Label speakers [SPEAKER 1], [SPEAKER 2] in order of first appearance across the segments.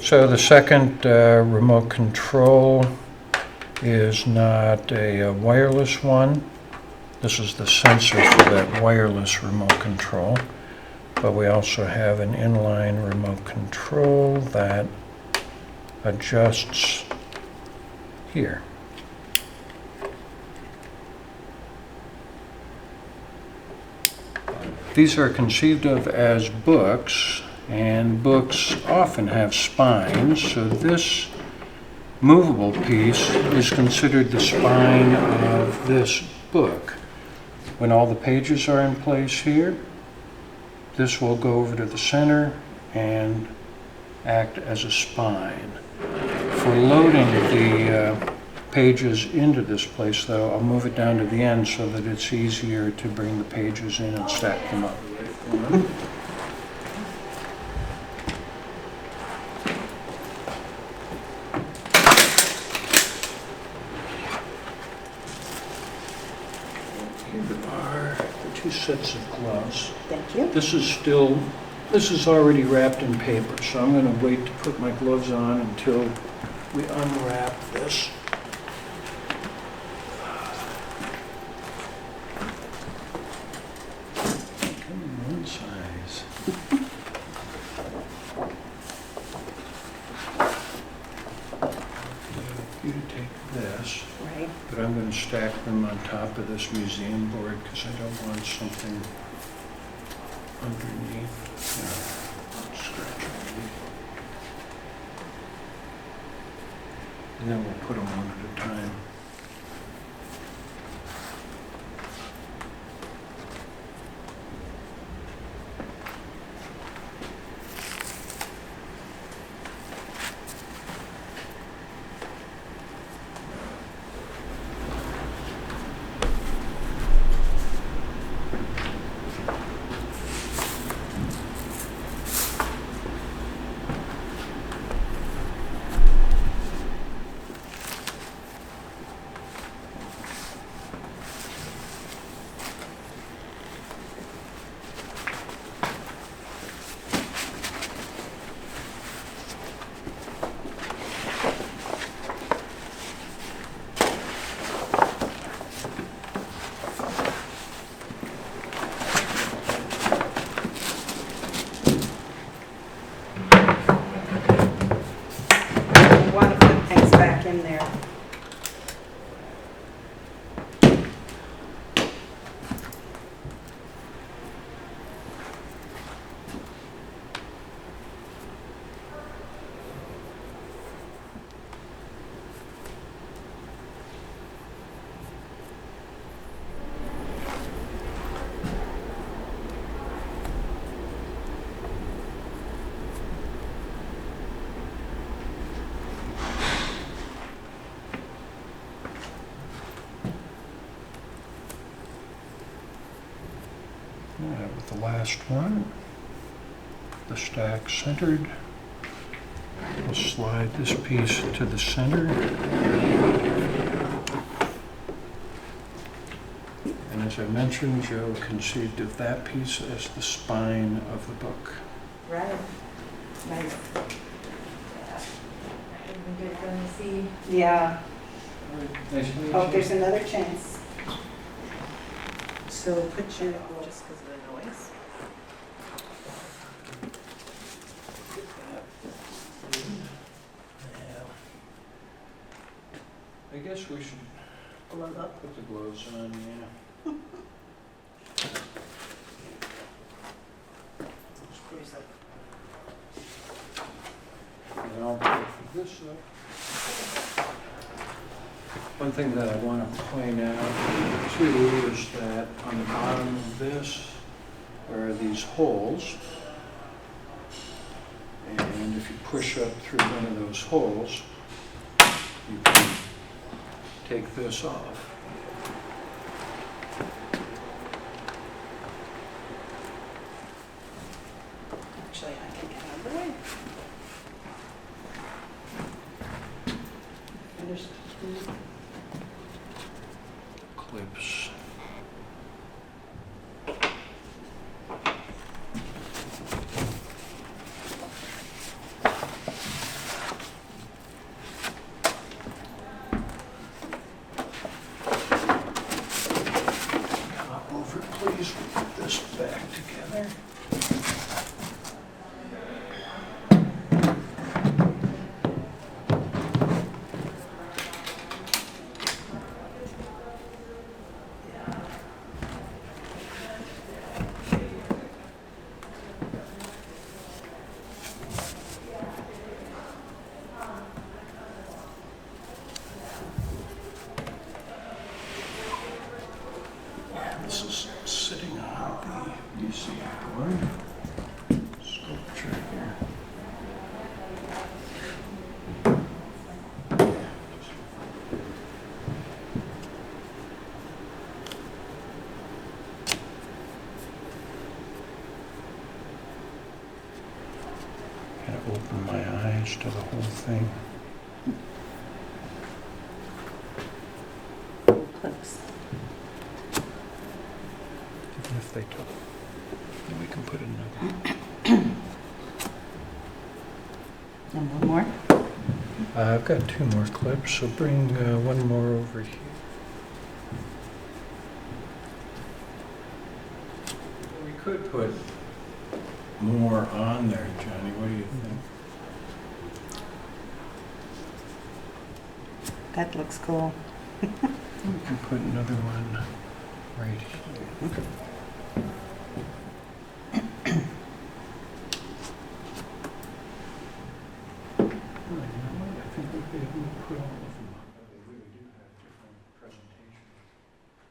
[SPEAKER 1] So the second remote control is not a wireless one. This is the sensor for that wireless remote control. But we also have an inline remote control that adjusts here. These are conceived of as books, and books often have spines, so this movable piece is considered the spine of this book. When all the pages are in place here, this will go over to the center and act as a spine. For loading the pages into this place, though, I'll move it down to the end so that it's easier to bring the pages in and stack them up. Here are the two sets of gloves.
[SPEAKER 2] Thank you.
[SPEAKER 1] This is already wrapped in paper, so I'm going to wait to put my gloves on until we unwrap this. Come in one size. You to take this.
[SPEAKER 2] Right.
[SPEAKER 1] But I'm going to stack them on top of this museum board because I don't want something underneath. Scratch underneath. And then we'll put them one at a time.
[SPEAKER 2] In there.
[SPEAKER 1] With the last one, the stack centered. We'll slide this piece to the center. And as I mentioned, Joe conceived of that piece as the spine of the book.
[SPEAKER 2] Right. Nice. Yeah.
[SPEAKER 1] Nice to meet
[SPEAKER 2] Oh,
[SPEAKER 1] you.
[SPEAKER 2] there's another chance. So put your, just because of the noise.
[SPEAKER 1] I guess we should
[SPEAKER 2] Glove up.
[SPEAKER 1] put the gloves on, yeah.
[SPEAKER 2] Here's a-
[SPEAKER 1] And I'll put this up. One thing that I want to point out too is that on the bottom of this, there are these holes. And if you push up through one of those holes, you can take this off.
[SPEAKER 2] Actually, I can get out of the way. And there's two.
[SPEAKER 1] Clips. This is sitting on the UC board. Sculpture here. Kind of open my eyes to the whole thing.
[SPEAKER 2] Clips.
[SPEAKER 1] Even if they took, we can put another.
[SPEAKER 2] And one more.
[SPEAKER 1] I've got 2 more clips, so bring one more over here. We could put more on there, Johnny. What do you think?
[SPEAKER 2] That looks cool.
[SPEAKER 1] We can put another one right here. Oh, you know what? I think we'll be able to put all of them on. They really do have different presentations.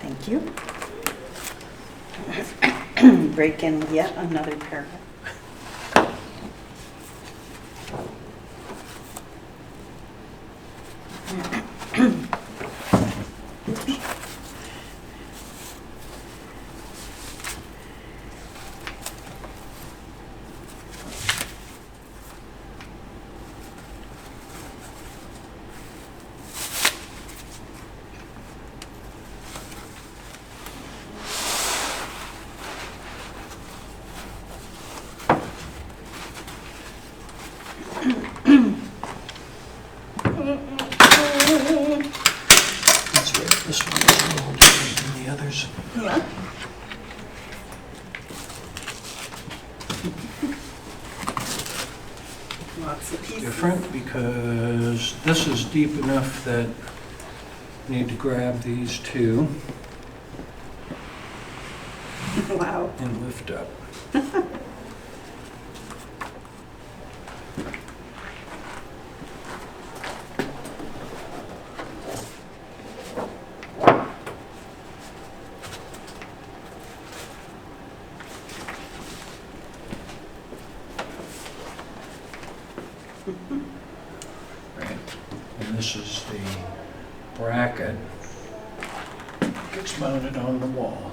[SPEAKER 2] Thank you. Break in yet another paragraph.
[SPEAKER 1] That's right. This one is a little different than the others.
[SPEAKER 2] Yeah. Lots of pieces.
[SPEAKER 1] Different because this is deep enough that I need to grab these 2
[SPEAKER 2] Wow.
[SPEAKER 1] and lift up. Right. And this is the bracket. Gets mounted on the wall.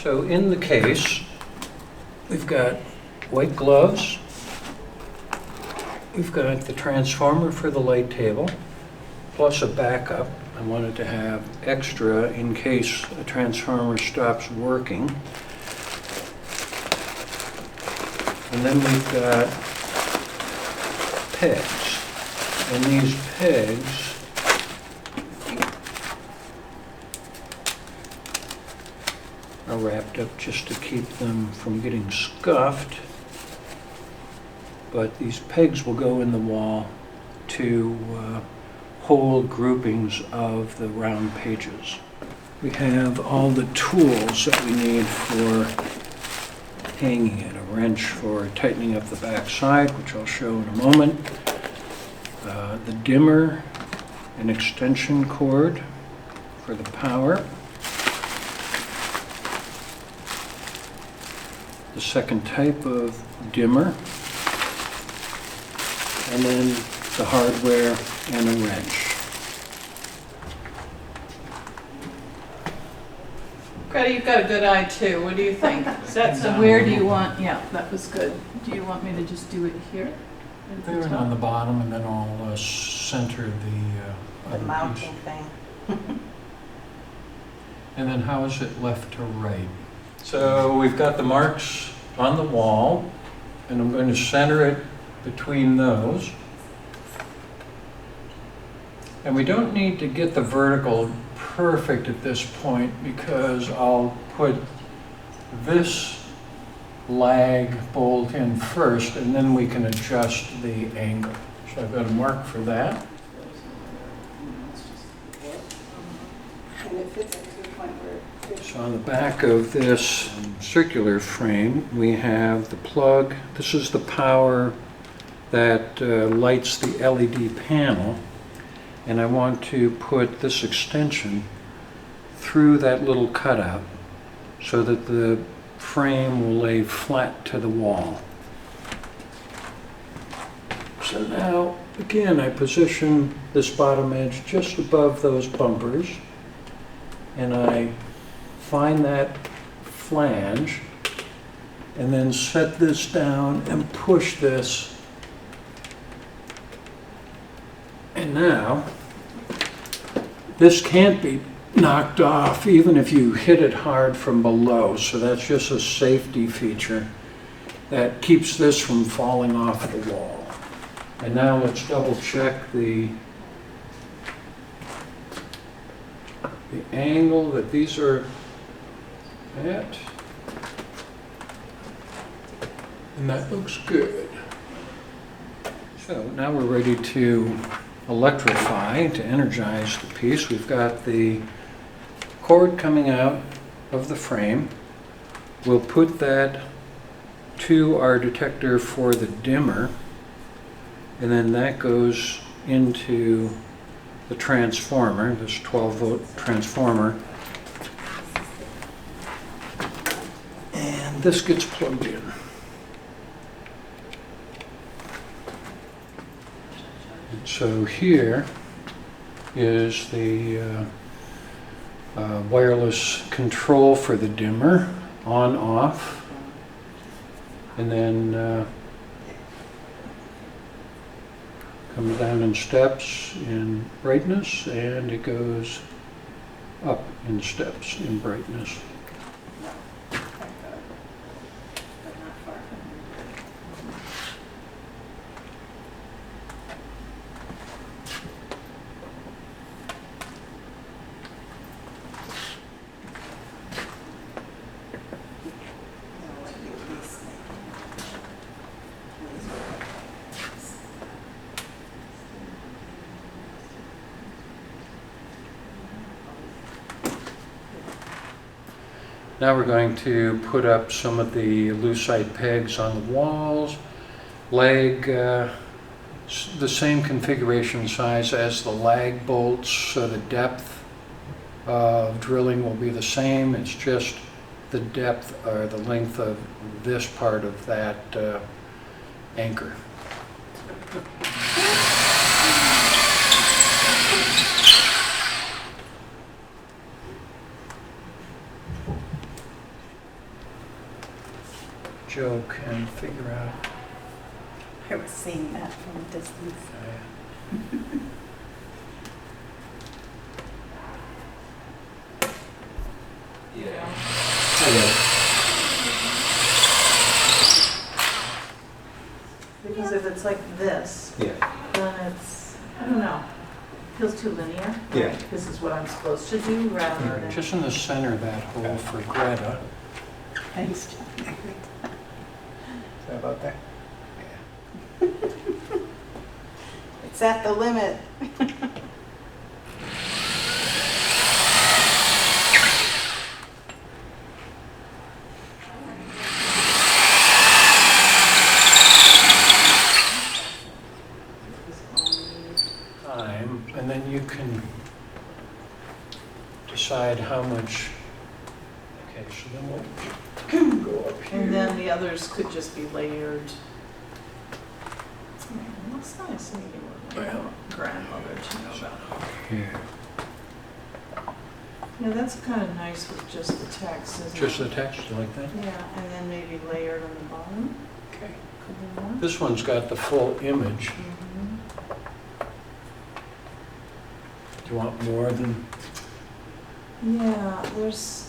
[SPEAKER 1] So in the case, we've got white gloves. We've got the transformer for the light table, plus a backup. I wanted to have extra in case a transformer stops working. And then we've got pegs. And these pegs are wrapped up just to keep them from getting scuffed. But these pegs will go in the wall to hold groupings of the round pages. We have all the tools that we need for hanging it. A wrench for tightening up the back side, which I'll show in a moment. The dimmer, an extension cord for the power. The second type of dimmer. And then the hardware and a wrench.
[SPEAKER 3] Greta, you've got a good eye too. What do you think? So where do you want, yeah, that was good. Do you want me to just do it here? At the
[SPEAKER 1] There and
[SPEAKER 3] top?
[SPEAKER 1] on the bottom, and then I'll center the
[SPEAKER 2] The
[SPEAKER 1] other
[SPEAKER 2] mounting
[SPEAKER 1] piece.
[SPEAKER 2] thing.
[SPEAKER 1] And then how is it left to right? So we've got the marks on the wall, and I'm going to center it between those. And we don't need to get the vertical perfect at this point because I'll put this lag bolt in first and then we can adjust the angle. So I've got a mark for that.
[SPEAKER 2] And it fits into a point where it fits.
[SPEAKER 1] So on the back of this circular frame, we have the plug. This is the power that lights the LED panel. And I want to put this extension through that little cutout so that the frame will lay flat to the wall. So now, again, I position this bottom edge just above those bumpers, and I find that flange, and then set this down and push this. And now, this can't be knocked off even if you hit it hard from below, so that's just a safety feature that keeps this from falling off the wall. And now let's double check the angle that these are at. And that looks good. So now we're ready to electrify, to energize the piece. We've got the cord coming out of the frame. We'll put that to our detector for the dimmer, and then that goes into the transformer, this 12-volt transformer. And this gets plugged in. So here is the wireless control for the dimmer, on, off, and then comes down in steps in brightness, and it goes up in steps in brightness.
[SPEAKER 2] But not far from here. Now, what do you least
[SPEAKER 1] Now we're going to put up some of the lucite pegs on the walls, lag the same configuration size as the lag bolts, so the depth of drilling will be the same. It's just the depth or the length of this part of that anchor. Joe can figure out.
[SPEAKER 2] I was seeing that from a distance.
[SPEAKER 3] Because if it's like this,
[SPEAKER 4] Yeah,
[SPEAKER 3] then it's, I don't know, feels too linear.
[SPEAKER 4] Yeah.
[SPEAKER 3] Like, this is what I'm supposed to do rather than.
[SPEAKER 1] Just in the center of that hole for Greta.
[SPEAKER 2] Thanks, John.
[SPEAKER 4] sorry about that.
[SPEAKER 2] It's at the limit.
[SPEAKER 1] Time, and then you can decide how much. Okay, so then we'll go up here.
[SPEAKER 3] And then the others could just be layered. Looks nice, maybe what my
[SPEAKER 1] Well.
[SPEAKER 3] grandmother to know about.
[SPEAKER 1] Here.
[SPEAKER 3] Yeah, that's kind of nice with just the text, isn't it?
[SPEAKER 1] Just the text, you like that?
[SPEAKER 3] Yeah, and then maybe layered on the bottom.
[SPEAKER 1] Okay.
[SPEAKER 3] Could be more.
[SPEAKER 1] This one's got the full image.
[SPEAKER 3] Mhm.
[SPEAKER 1] Do you want more than?
[SPEAKER 3] Yeah, there's,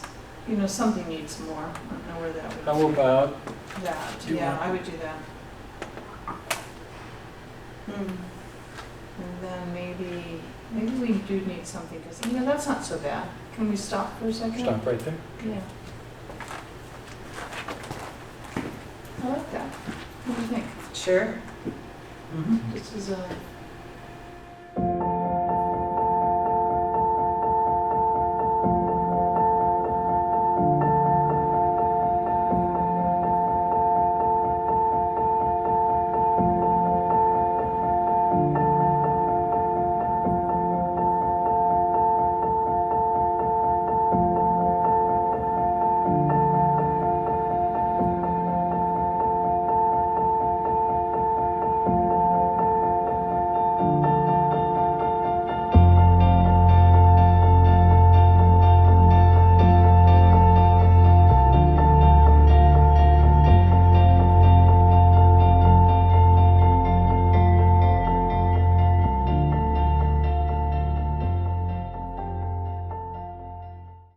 [SPEAKER 3] something needs more. I don't know where that would
[SPEAKER 1] How about,
[SPEAKER 3] That,
[SPEAKER 1] do you
[SPEAKER 3] yeah,
[SPEAKER 1] want-
[SPEAKER 3] I would do that. And then maybe we do need something, because, that's not so bad. Can we stop for a second?
[SPEAKER 1] stop right there?
[SPEAKER 3] Yeah. I like that. What do you think?
[SPEAKER 2] Sure.
[SPEAKER 1] Mm-hmm.
[SPEAKER 3] This is a